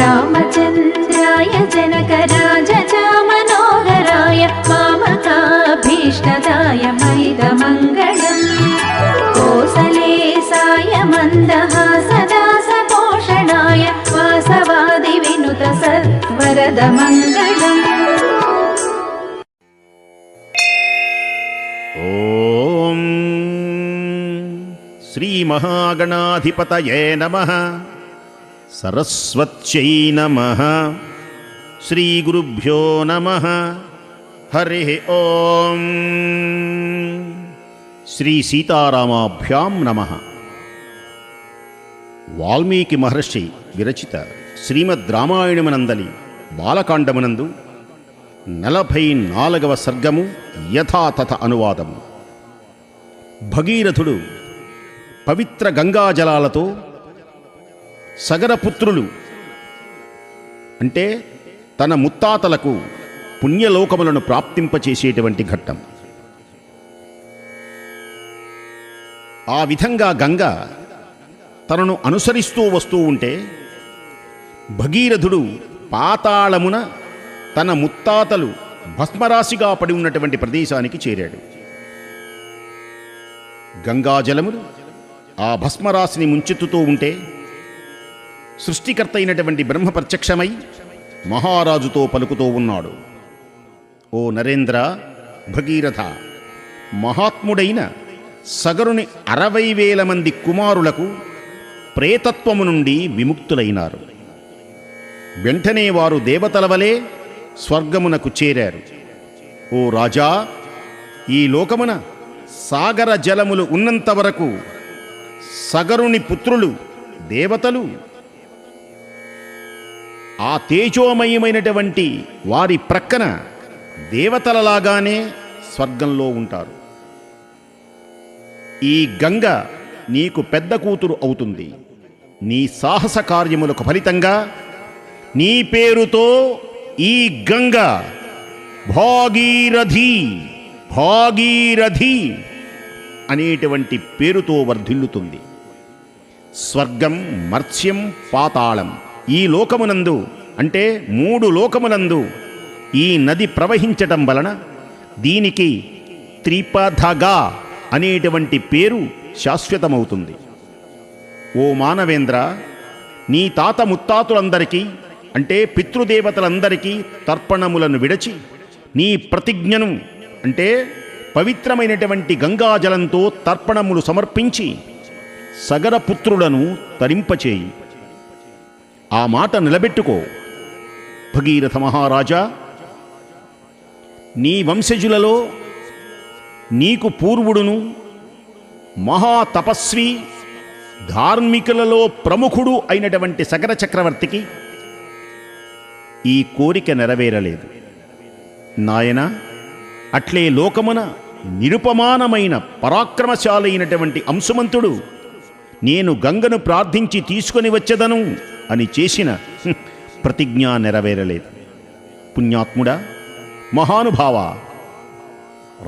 रामचन्द्राय जनकराजचामनोहराय मामकाभीष्टदाय मैदमङ्गलम् कोसलेसाय मन्दहासदासपोषणाय वासवादिविनुत सत्वरदमङ्गलम्। ఓం శ్రీ మహాగణాధిపతయే నమః. సరస్వత్యై నమః. శ్రీ గురుభ్యో నమః. హరి ఓం. శ్రీ సీతారామాభ్యాం నమః. వాల్మీకి మహర్షి విరచిత శ్రీమద్ రామాయణమునందలి బాలకాండమునందు 44వ సర్గము యథాతథ అనువాదము. భగీరథుడు పవిత్ర గంగాజలాలతో సగరపుత్రులు అంటే తన ముత్తాతలకు పుణ్యలోకములను ప్రాప్తింపచేసేటువంటి ఘట్టం. ఆ విధంగా గంగ తనను అనుసరిస్తూ వస్తూ ఉంటే భగీరథుడు పాతాళమున తన ముత్తాతలు భస్మరాశిగా పడి ఉన్నటువంటి ప్రదేశానికి చేరాడు. గంగాజలములు ఆ భస్మరాశిని ముంచెత్తుతూ ఉంటే సృష్టికర్త అయినటువంటి బ్రహ్మ ప్రత్యక్షమై మహారాజుతో పలుకుతూ ఉన్నాడు. ఓ నరేంద్ర, భగీరథ, మహాత్ముడైన సగరుని 60,000 మంది కుమారులకు ప్రేతత్వము నుండి విముక్తులైనారు. వెంటనే వారు దేవతల వలె స్వర్గమునకు చేరారు. ఓ రాజా, ఈ లోకమున సాగర జలములు ఉన్నంత వరకు సగరుని పుత్రులు దేవతలు ఆ తేజోమయమైనటువంటి వారి ప్రక్కన దేవతలలాగానే స్వర్గంలో ఉంటారు. ఈ గంగ నీకు పెద్ద కూతురు అవుతుంది. నీ సాహస కార్యములకు ఫలితంగా నీ పేరుతో ఈ గంగ భాగీరథి భాగీరథి అనేటువంటి పేరుతో వర్ధిల్లుతుంది. స్వర్గం, మర్త్యం, పాతాళం ఈ లోకమునందు అంటే 3 లోకములందు ఈ నది ప్రవహించటం వలన దీనికి త్రిపథగా అనేటువంటి పేరు శాశ్వతమవుతుంది. ఓ మానవేంద్ర, నీ తాత ముత్తాతులందరికీ అంటే పితృదేవతలందరికీ తర్పణములను విడచి నీ ప్రతిజ్ఞను అంటే పవిత్రమైనటువంటి గంగాజలంతో తర్పణములు సమర్పించి సగరపుత్రులను తరింపచేయి. ఆ మాట నిలబెట్టుకో. భగీరథ మహారాజా, నీ వంశజులలో నీకు పూర్వుడును మహాతపస్వి ధార్మికులలో ప్రముఖుడు అయినటువంటి సగర చక్రవర్తికి ఈ కోరిక నెరవేరలేదు. నాయన, అట్లే లోకమున నిరుపమానమైన పరాక్రమశాలైనటువంటి అంశుమంతుడు నేను గంగను ప్రార్థించి తీసుకొని వచ్చేదను అని చేసిన ప్రతిజ్ఞ నెరవేరలేదు. పుణ్యాత్ముడా, మహానుభావ,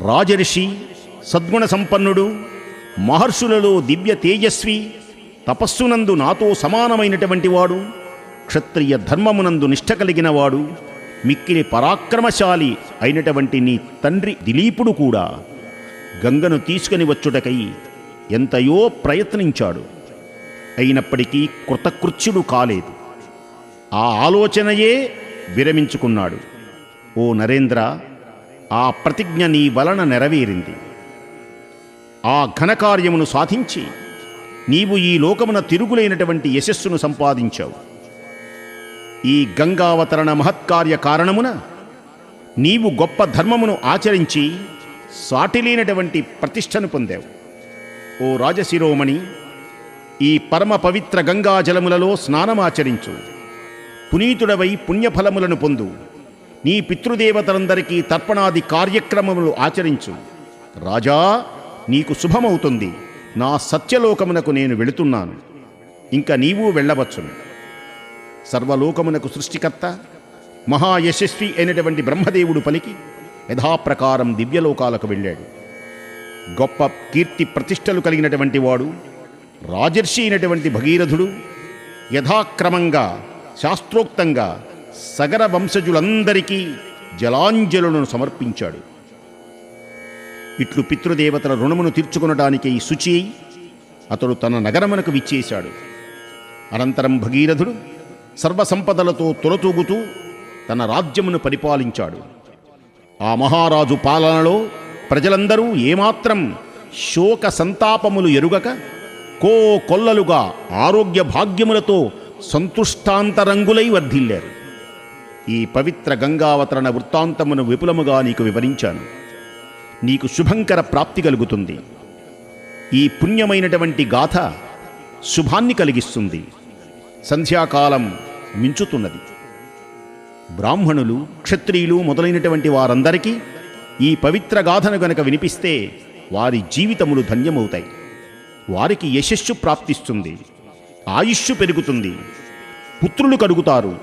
రాజర్షి, సద్గుణ సంపన్నుడు, మహర్షులలో దివ్య తేజస్వి, తపస్సునందు నాతో సమానమైనటువంటి వాడు, క్షత్రియ ధర్మమునందు నిష్ఠ కలిగిన వాడు, మిక్కిలి పరాక్రమశాలి అయినటువంటి నీ తండ్రి దిలీపుడు కూడా గంగను తీసుకొని వచ్చుటకై ఎంతయో ప్రయత్నించాడు. అయినప్పటికీ కృతకృత్యుడు కాలేదు. ఆ ఆలోచనయే విరమించుకున్నాడు. ఓ నరేంద్ర, ఆ ప్రతిజ్ఞ నీ వలన నెరవేరింది. ఆ ఘనకార్యమును సాధించి నీవు ఈ లోకమున తిరుగులేనటువంటి యశస్సును సంపాదించావు. ఈ గంగావతరణ మహత్కార్య కారణమున నీవు గొప్ప ధర్మమును ఆచరించి సాటిలేనటువంటి ప్రతిష్టను పొందావు. ఓ రాజశిరోమణి, ఈ పరమ పవిత్ర గంగాజలములలో స్నానమాచరించు. పునీతుడవై పుణ్యఫలములను పొందు. నీ పితృదేవతలందరికీ తర్పణాది కార్యక్రమములు ఆచరించు. రాజా, నీకు శుభమవుతుంది. నా సత్యలోకమునకు నేను వెళుతున్నాను. ఇంకా నీవు వెళ్ళవచ్చును. సర్వలోకమునకు సృష్టికర్త మహాయశస్వి అయినటువంటి బ్రహ్మదేవుడు పలికి యథాప్రకారం దివ్యలోకాలకు వెళ్ళాడు. గొప్ప కీర్తి ప్రతిష్టలు కలిగినటువంటి వాడు రాజర్షి అయినటువంటి భగీరథుడు యథాక్రమంగా శాస్త్రోక్తంగా సగర వంశజులందరికీ జలాంజలులను సమర్పించాడు. ఇట్లు పితృదేవతల రుణమును తీర్చుకొనడానికి శుచి అయి అతడు తన నగరమునకు విచ్చేశాడు. అనంతరం భగీరథుడు సర్వసంపదలతో తొలతూగుతూ తన రాజ్యమును పరిపాలించాడు. ఆ మహారాజు పాలనలో ప్రజలందరూ ఏమాత్రం శోక సంతాపములు ఎరుగక కొల్లలుగా ఆరోగ్య భాగ్యములతో సంతుష్టాంతరంగులై వర్ధిల్లారు. ఈ పవిత్ర గంగావతరణ వృత్తాంతమును విపులముగా నీకు వివరించాను. నీకు శుభంకర ప్రాప్తి కలుగుతుంది. ఈ పుణ్యమైనటువంటి గాథ శుభాన్ని కలిగిస్తుంది. సంధ్యాకాలం మించుతున్నది. బ్రాహ్మణులు, క్షత్రియులు మొదలైనటువంటి వారందరికీ ఈ పవిత్ర గాథను గనక వినిపిస్తే వారి జీవితములు ధన్యమవుతాయి. వారికి యశస్సు ప్రాప్తిస్తుంది, ఆయుష్షు పెరుగుతుంది, పుత్రులు కలుగుతారు,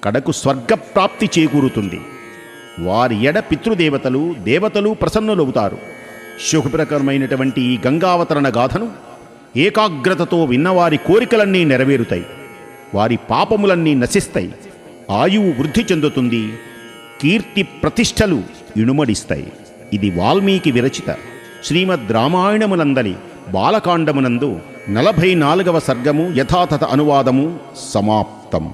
కడకు స్వర్గప్రాప్తి చేకూరుతుంది. వారి ఎడ పితృదేవతలు, దేవతలు ప్రసన్నులవుతారు. శుభప్రకరమైనటువంటి ఈ గంగావతరణ గాథను ఏకాగ్రతతో విన్నవారి కోరికలన్నీ నెరవేరుతాయి. వారి పాపములన్నీ నశిస్తాయి. ఆయువు వృద్ధి చెందుతుంది. కీర్తి ప్రతిష్టలు ఇనుమడిస్తాయి. ఇది వాల్మీకి విరచిత శ్రీమద్ రామాయణమునందలి బాలకాండమునందు 44వ సర్గము యథాతథ అనువాదము సమాప్తం.